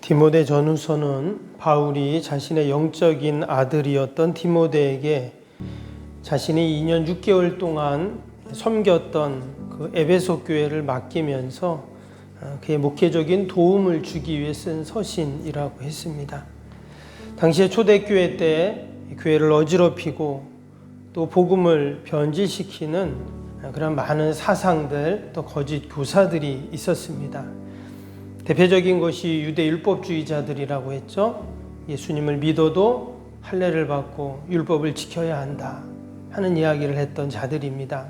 디모데 전후서는 바울이 자신의 영적인 아들이었던 디모데에게 자신이 2년 6개월 동안 섬겼던 그 에베소 교회를 맡기면서 그의 목회적인 도움을 주기 위해 쓴 서신이라고 했습니다. 당시에 초대교회 때 교회를 어지럽히고 또 복음을 변질시키는 그런 많은 사상들 또 거짓 교사들이 있었습니다. 대표적인 것이 유대 율법주의자들이라고 했죠. 예수님을 믿어도 할례를 받고 율법을 지켜야 한다 하는 이야기를 했던 자들입니다.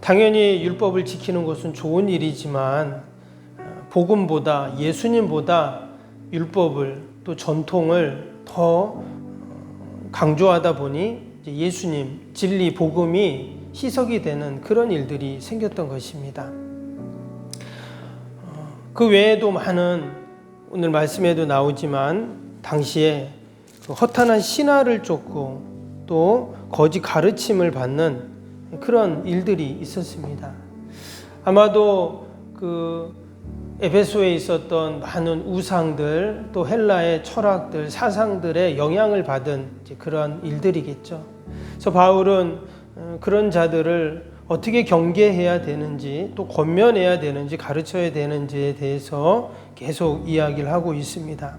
당연히 율법을 지키는 것은 좋은 일이지만 복음보다 예수님보다 율법을 또 전통을 더 강조하다 보니 예수님, 진리, 복음이 희석이 되는 그런 일들이 생겼던 것입니다. 그 외에도 많은 오늘 말씀에도 나오지만 당시에 허탄한 신화를 쫓고 또 거짓 가르침을 받는 그런 일들이 있었습니다. 아마도 그 에베소에 있었던 많은 우상들 또 헬라의 철학들 사상들의 영향을 받은 그런 일들이겠죠. 그래서 바울은 그런 자들을 어떻게 경계해야 되는지 또 권면해야 되는지 가르쳐야 되는지에 대해서 계속 이야기를 하고 있습니다.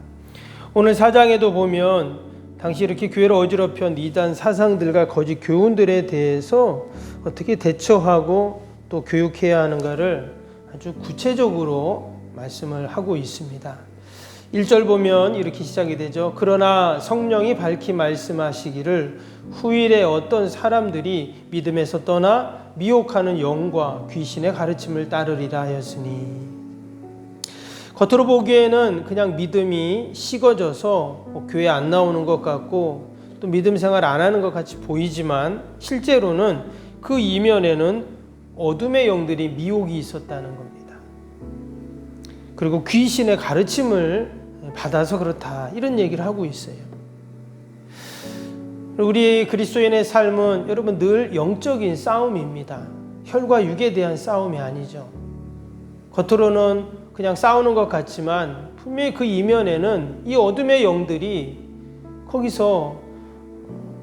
오늘 4장에도 보면 당시 이렇게 교회를 어지럽힌 이단 사상들과 거짓 교훈들에 대해서 어떻게 대처하고 또 교육해야 하는가를 아주 구체적으로 말씀을 하고 있습니다. 1절 보면 이렇게 시작이 되죠. 그러나 성령이 밝히 말씀하시기를 후일에 어떤 사람들이 믿음에서 떠나 미혹하는 영과 귀신의 가르침을 따르리라 하였으니, 겉으로 보기에는 그냥 믿음이 식어져서 교회 안 나오는 것 같고 또 믿음 생활 안 하는 것 같이 보이지만 실제로는 그 이면에는 어둠의 영들이 미혹이 있었다는 겁니다. 그리고 귀신의 가르침을 받아서 그렇다 이런 얘기를 하고 있어요. 우리 그리스도인의 삶은 여러분 늘 영적인 싸움입니다. 혈과 육에 대한 싸움이 아니죠. 겉으로는 그냥 싸우는 것 같지만 분명히 그 이면에는 이 어둠의 영들이 거기서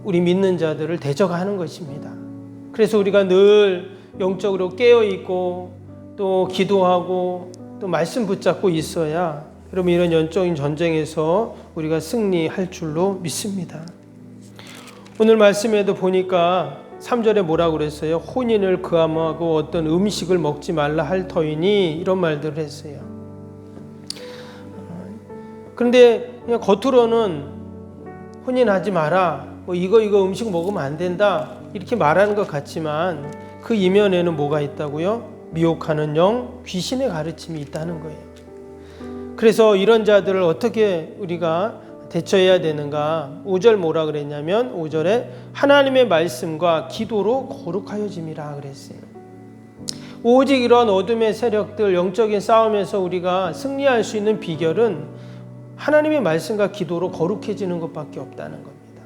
우리 믿는 자들을 대적하는 것입니다. 그래서 우리가 늘 영적으로 깨어있고 또 기도하고 또 말씀 붙잡고 있어야 여러분 이런 영적인 전쟁에서 우리가 승리할 줄로 믿습니다. 오늘 말씀에도 보니까 3절에 뭐라고 그랬어요? 혼인을 금하고 어떤 음식을 먹지 말라 할 터이니 이런 말들을 했어요. 그런데 그냥 겉으로는 혼인하지 마라, 뭐 이거 음식 먹으면 안 된다 이렇게 말하는 것 같지만 그 이면에는 뭐가 있다고요? 미혹하는 영, 귀신의 가르침이 있다는 거예요. 그래서 이런 자들을 어떻게 우리가 대처해야 되는가? 5절 뭐라 그랬냐면 5절에 하나님의 말씀과 기도로 거룩하여짐이라 그랬어요. 오직 이런 어둠의 세력들 영적인 싸움에서 우리가 승리할 수 있는 비결은 하나님의 말씀과 기도로 거룩해지는 것밖에 없다는 겁니다.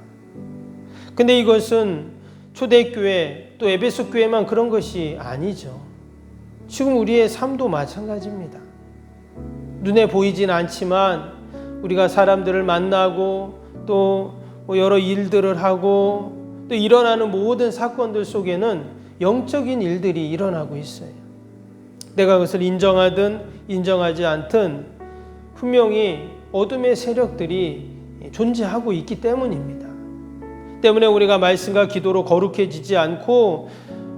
근데 이것은 초대교회 또 에베소 교회만 그런 것이 아니죠. 지금 우리의 삶도 마찬가지입니다. 눈에 보이진 않지만 우리가 사람들을 만나고 또 여러 일들을 하고 또 일어나는 모든 사건들 속에는 영적인 일들이 일어나고 있어요. 내가 그것을 인정하든 인정하지 않든 분명히 어둠의 세력들이 존재하고 있기 때문입니다. 때문에 우리가 말씀과 기도로 거룩해지지 않고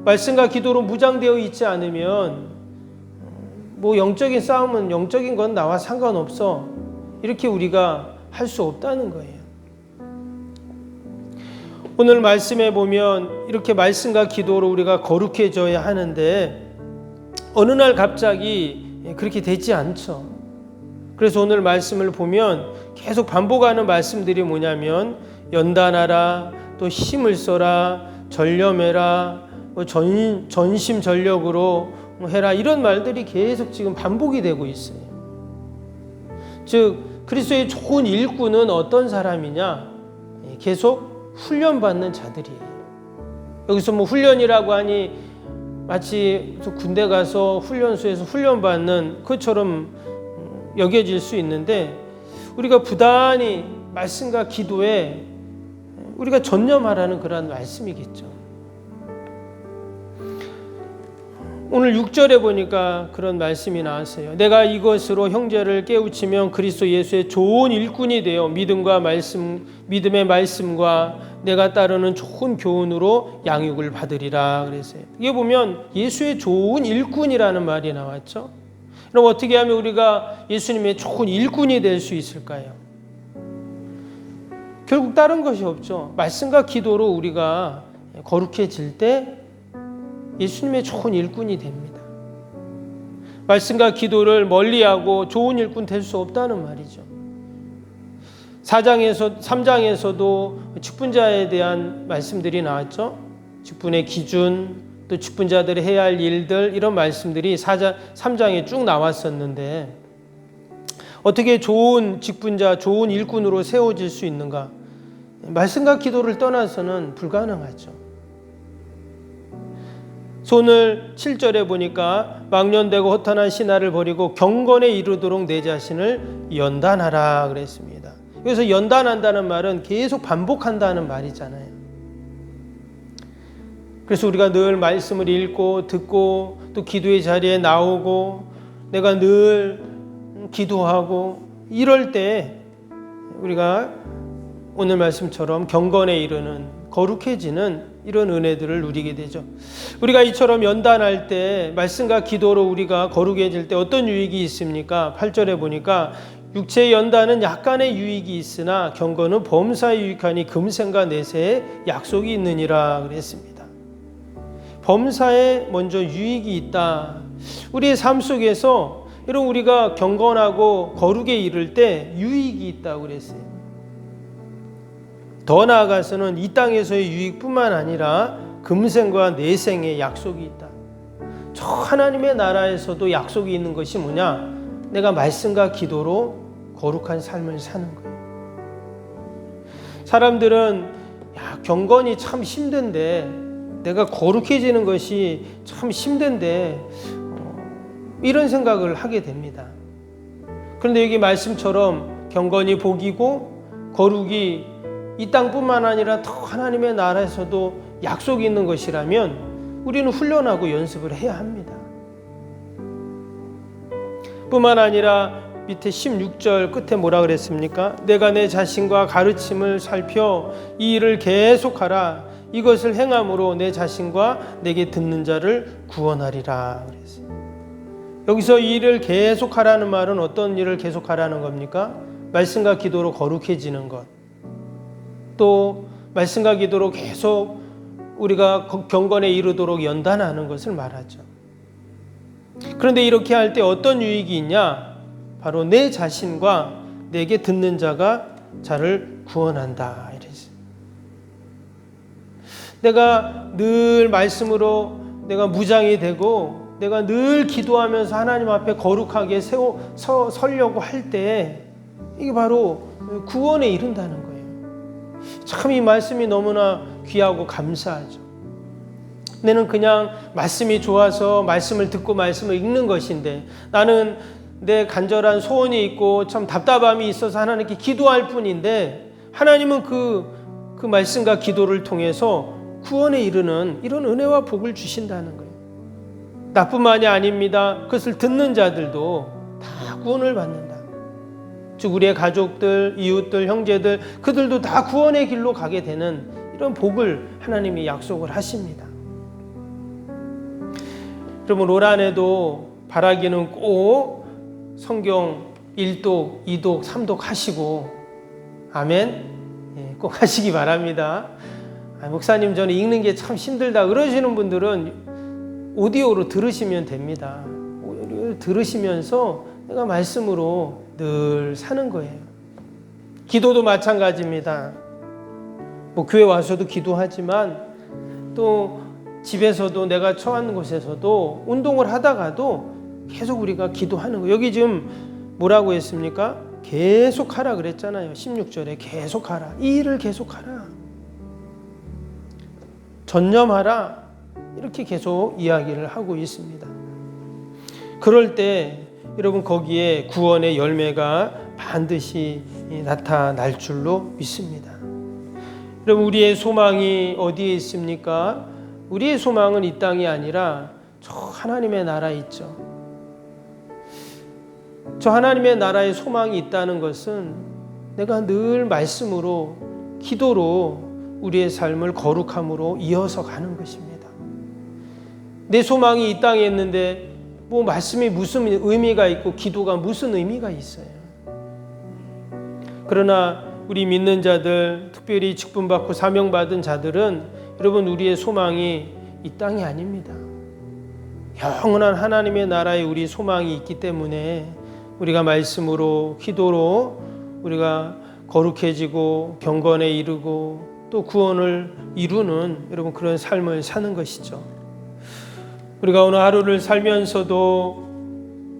말씀과 기도로 무장되어 있지 않으면 뭐 영적인 싸움은 영적인 건 나와 상관없어 이렇게 우리가 할 수 없다는 거예요. 오늘 말씀에 보면 이렇게 말씀과 기도로 우리가 거룩해져야 하는데 어느 날 갑자기 그렇게 되지 않죠. 그래서 오늘 말씀을 보면 계속 반복하는 말씀들이 뭐냐면 연단하라, 또 힘을 써라, 전념해라, 전심전력으로 해라 이런 말들이 계속 지금 반복이 되고 있어요. 즉 그리스도의 좋은 일꾼은 어떤 사람이냐? 계속 훈련받는 자들이에요. 여기서 뭐 훈련이라고 하니 마치 군대 가서 훈련소에서 훈련받는 그처럼 여겨질 수 있는데 우리가 부단히 말씀과 기도에 우리가 전념하라는 그런 말씀이겠죠. 오늘 6절에 보니까 그런 말씀이 나왔어요. 내가 이것으로 형제를 깨우치면 그리스도 예수의 좋은 일꾼이 되어 믿음의 말씀과 내가 따르는 좋은 교훈으로 양육을 받으리라 그랬어요. 이게 보면 예수의 좋은 일꾼이라는 말이 나왔죠. 그럼 어떻게 하면 우리가 예수님의 좋은 일꾼이 될 수 있을까요? 결국 다른 것이 없죠. 말씀과 기도로 우리가 거룩해질 때 예수님의 좋은 일꾼이 됩니다. 말씀과 기도를 멀리하고 좋은 일꾼 될 수 없다는 말이죠. 3장에서도 직분자에 대한 말씀들이 나왔죠. 직분의 기준, 또 직분자들이 해야 할 일들, 이런 말씀들이 3장에 쭉 나왔었는데 어떻게 좋은 직분자, 좋은 일꾼으로 세워질 수 있는가? 말씀과 기도를 떠나서는 불가능하죠. 오늘 7절에 보니까 망년되고 허탄한 신화를 버리고 경건에 이르도록 내 자신을 연단하라 그랬습니다. 여기서 연단한다는 말은 계속 반복한다는 말이잖아요. 그래서 우리가 늘 말씀을 읽고 듣고 또 기도의 자리에 나오고 내가 늘 기도하고 이럴 때 우리가 오늘 말씀처럼 경건에 이르는 거룩해지는 이런 은혜들을 누리게 되죠. 우리가 이처럼 연단할 때 말씀과 기도로 우리가 거룩해질 때 어떤 유익이 있습니까? 8절에 보니까 육체의 연단은 약간의 유익이 있으나 경건은 범사에 유익하니 금생과 내세에 약속이 있느니라 그랬습니다. 범사에 먼저 유익이 있다. 우리의 삶 속에서 이런 우리가 경건하고 거룩에 이를 때 유익이 있다고 그랬어요. 더 나아가서는 이 땅에서의 유익뿐만 아니라 금생과 내생의 약속이 있다. 저 하나님의 나라에서도 약속이 있는 것이 뭐냐? 내가 말씀과 기도로 거룩한 삶을 사는 거예요. 사람들은 경건이 참 힘든데 내가 거룩해지는 것이 참 힘든데 이런 생각을 하게 됩니다. 그런데 여기 말씀처럼 경건이 복이고 거룩이 이 땅뿐만 아니라 더 하나님의 나라에서도 약속이 있는 것이라면 우리는 훈련하고 연습을 해야 합니다. 뿐만 아니라 밑에 16절 끝에 뭐라 그랬습니까? 내가 내 자신과 가르침을 살펴 이 일을 계속하라. 이것을 행함으로 내 자신과 내게 듣는 자를 구원하리라 그랬어요. 여기서 이 일을 계속하라는 말은 어떤 일을 계속하라는 겁니까? 말씀과 기도로 거룩해지는 것. 또 말씀과 기도로 계속 우리가 경건에 이르도록 연단하는 것을 말하죠. 그런데 이렇게 할 때 어떤 유익이 있냐? 바로 내 자신과 내게 듣는 자가 자를 구원한다. 이랬어요. 내가 늘 말씀으로 내가 무장이 되고 내가 늘 기도하면서 하나님 앞에 거룩하게 서려고 할 때 이게 바로 구원에 이른다는 거예요. 참 이 말씀이 너무나 귀하고 감사하죠. 나는 그냥 말씀이 좋아서 말씀을 듣고 말씀을 읽는 것인데 나는 내 간절한 소원이 있고 참 답답함이 있어서 하나님께 기도할 뿐인데 하나님은 그 말씀과 기도를 통해서 구원에 이르는 이런 은혜와 복을 주신다는 거예요. 나뿐만이 아닙니다. 그것을 듣는 자들도 다 구원을 받는다. 즉 우리의 가족들, 이웃들, 형제들 그들도 다 구원의 길로 가게 되는 이런 복을 하나님이 약속을 하십니다. 여러분 올 한해도 바라기는 꼭 성경 1독, 2독, 3독 하시고 아멘? 꼭 하시기 바랍니다. 목사님 저는 읽는 게 참 힘들다 그러시는 분들은 오디오로 들으시면 됩니다. 오디오로 들으시면서 내가 말씀으로 늘 사는 거예요. 기도도 마찬가지입니다. 교회 와서도 기도하지만 또 집에서도 내가 처한 곳에서도 운동을 하다가도 계속 우리가 기도하는 거예요. 여기 지금 뭐라고 했습니까? 계속하라 그랬잖아요. 16절에 계속하라. 이 일을 계속하라. 전념하라. 이렇게 계속 이야기를 하고 있습니다. 그럴 때 여러분 거기에 구원의 열매가 반드시 나타날 줄로 믿습니다. 여러분 우리의 소망이 어디에 있습니까? 우리의 소망은 이 땅이 아니라 저 하나님의 나라에 있죠. 저 하나님의 나라에 소망이 있다는 것은 내가 늘 말씀으로 기도로 우리의 삶을 거룩함으로 이어서 가는 것입니다. 내 소망이 이 땅에 있는데 뭐 말씀이 무슨 의미가 있고 기도가 무슨 의미가 있어요. 그러나 우리 믿는 자들, 특별히 직분받고 사명받은 자들은 여러분 우리의 소망이 이 땅이 아닙니다. 영원한 하나님의 나라에 우리 소망이 있기 때문에 우리가 말씀으로 기도로 우리가 거룩해지고 경건에 이르고 또 구원을 이루는 여러분 그런 삶을 사는 것이죠. 우리가 오늘 하루를 살면서도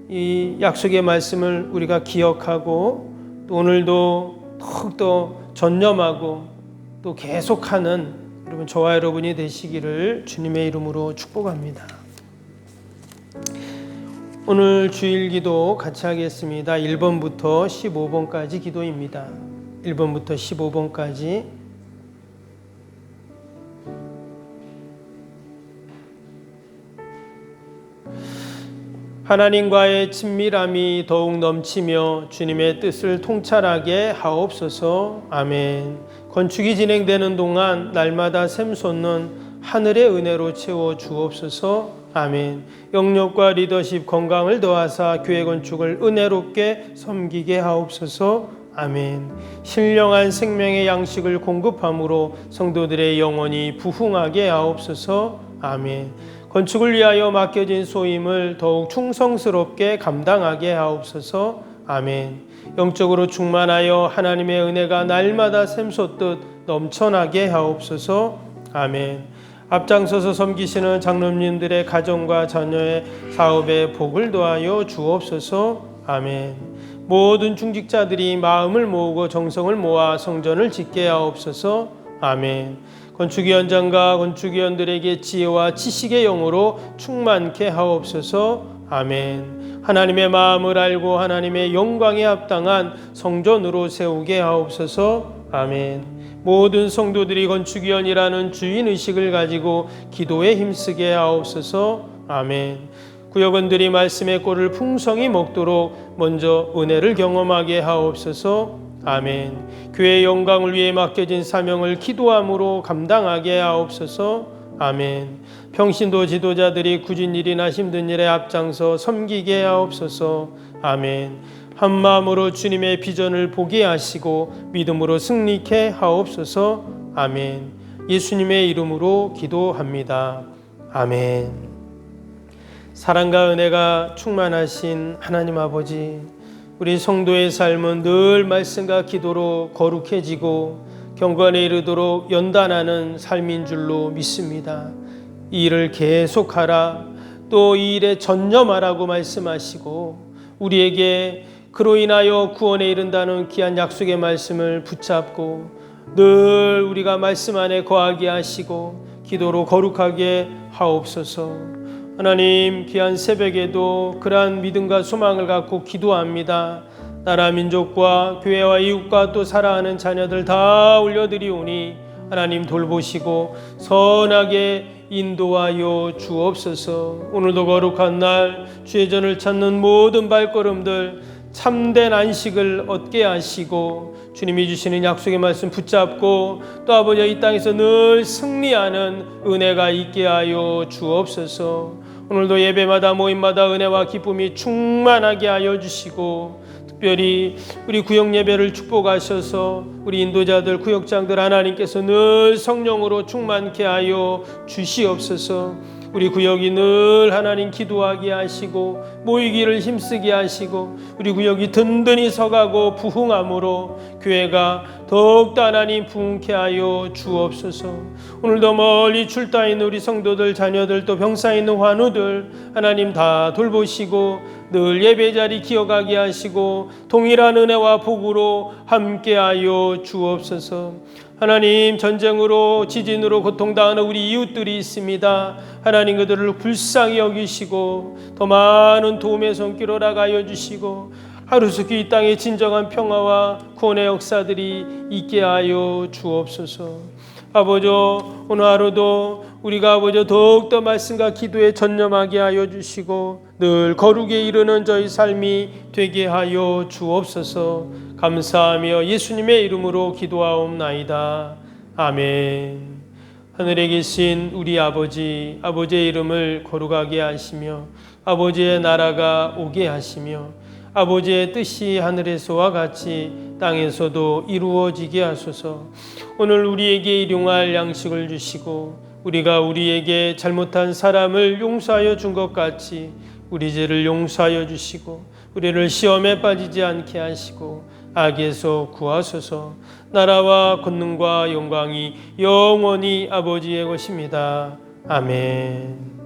이 약속의 말씀을 우리가 기억하고 또 오늘도 더욱더 전념하고 또 계속하는 여러분 저와 여러분이 되시기를 주님의 이름으로 축복합니다. 오늘 주일 기도 같이 하겠습니다. 1번부터 15번까지 기도입니다. 1번부터 15번까지 하나님과의 친밀함이 더욱 넘치며 주님의 뜻을 통찰하게 하옵소서. 아멘. 건축이 진행되는 동안 날마다 샘솟는 하늘의 은혜로 채워 주옵소서. 아멘. 영역과 리더십 건강을 더하사 교회 건축을 은혜롭게 섬기게 하옵소서. 아멘. 신령한 생명의 양식을 공급함으로 성도들의 영혼이 부흥하게 하옵소서. 아멘. 건축을 위하여 맡겨진 소임을 더욱 충성스럽게 감당하게 하옵소서. 아멘. 영적으로 충만하여 하나님의 은혜가 날마다 샘솟듯 넘쳐나게 하옵소서. 아멘. 앞장서서 섬기시는 장로님들의 가정과 자녀의 사업에 복을 더하여 주옵소서. 아멘. 모든 중직자들이 마음을 모으고 정성을 모아 성전을 짓게 하옵소서. 아멘. 건축위원장과 건축위원들에게 지혜와 지식의 영으로 충만케 하옵소서. 아멘. 하나님의 마음을 알고 하나님의 영광에 합당한 성전으로 세우게 하옵소서. 아멘. 모든 성도들이 건축위원이라는 주인의식을 가지고 기도에 힘쓰게 하옵소서. 아멘. 구역원들이 말씀의 꼴을 풍성히 먹도록 먼저 은혜를 경험하게 하옵소서. 아멘. 교회의 영광을 위해 맡겨진 사명을 기도함으로 감당하게 하옵소서. 아멘. 평신도 지도자들이 굳은 일이나 힘든 일에 앞장서 섬기게 하옵소서. 아멘. 한 마음으로 주님의 비전을 보게 하시고 믿음으로 승리케 하옵소서. 아멘. 예수님의 이름으로 기도합니다. 아멘. 사랑과 은혜가 충만하신 하나님 아버지, 우리 성도의 삶은 늘 말씀과 기도로 거룩해지고 경건에 이르도록 연단하는 삶인 줄로 믿습니다. 이 일을 계속하라, 또 이 일에 전념하라고 말씀하시고 우리에게 그로 인하여 구원에 이른다는 귀한 약속의 말씀을 붙잡고 늘 우리가 말씀 안에 거하게 하시고 기도로 거룩하게 하옵소서. 하나님, 귀한 새벽에도 그러한 믿음과 소망을 갖고 기도합니다. 나라 민족과 교회와 이웃과 또 사랑하는 자녀들 다 올려드리오니 하나님 돌보시고 선하게 인도하여 주옵소서. 오늘도 거룩한 날 주의 전을 찾는 모든 발걸음들 참된 안식을 얻게 하시고 주님이 주시는 약속의 말씀 붙잡고 또 아버지 이 땅에서 늘 승리하는 은혜가 있게 하여 주옵소서. 오늘도 예배마다 모임마다 은혜와 기쁨이 충만하게 하여 주시고 특별히 우리 구역 예배를 축복하셔서 우리 인도자들 구역장들 하나님께서 늘 성령으로 충만케 하여 주시옵소서. 우리 구역이 늘 하나님 기도하게 하시고 모이기를 힘쓰게 하시고 우리 구역이 든든히 서가고 부흥함으로 교회가 더욱더 하나님 부흥케 하여 주옵소서. 오늘도 멀리 출타 있는 우리 성도들 자녀들 또 병사 있는 환우들 하나님 다 돌보시고 늘 예배 자리 기억하게 하시고 동일한 은혜와 복으로 함께 하여 주옵소서. 하나님, 전쟁으로 지진으로 고통당하는 우리 이웃들이 있습니다. 하나님, 그들을 불쌍히 여기시고 더 많은 도움의 손길로 나가여 주시고 하루속히 이 땅에 진정한 평화와 구원의 역사들이 있게 하여 주옵소서. 아버지, 오늘 하루도 우리가 아버지 더욱더 말씀과 기도에 전념하게 하여 주시고 늘 거룩에 이르는 저희 삶이 되게 하여 주옵소서. 감사하며 예수님의 이름으로 기도하옵나이다. 아멘. 하늘에 계신 우리 아버지, 아버지의 이름을 거룩하게 하시며 아버지의 나라가 오게 하시며 아버지의 뜻이 하늘에서와 같이 땅에서도 이루어지게 하소서. 오늘 우리에게 일용할 양식을 주시고 우리가 우리에게 잘못한 사람을 용서하여 준 것 같이 우리 죄를 용서하여 주시고 우리를 시험에 빠지지 않게 하시고 악에서 구하소서. 나라와 권능과 영광이 영원히 아버지의 것입니다. 아멘.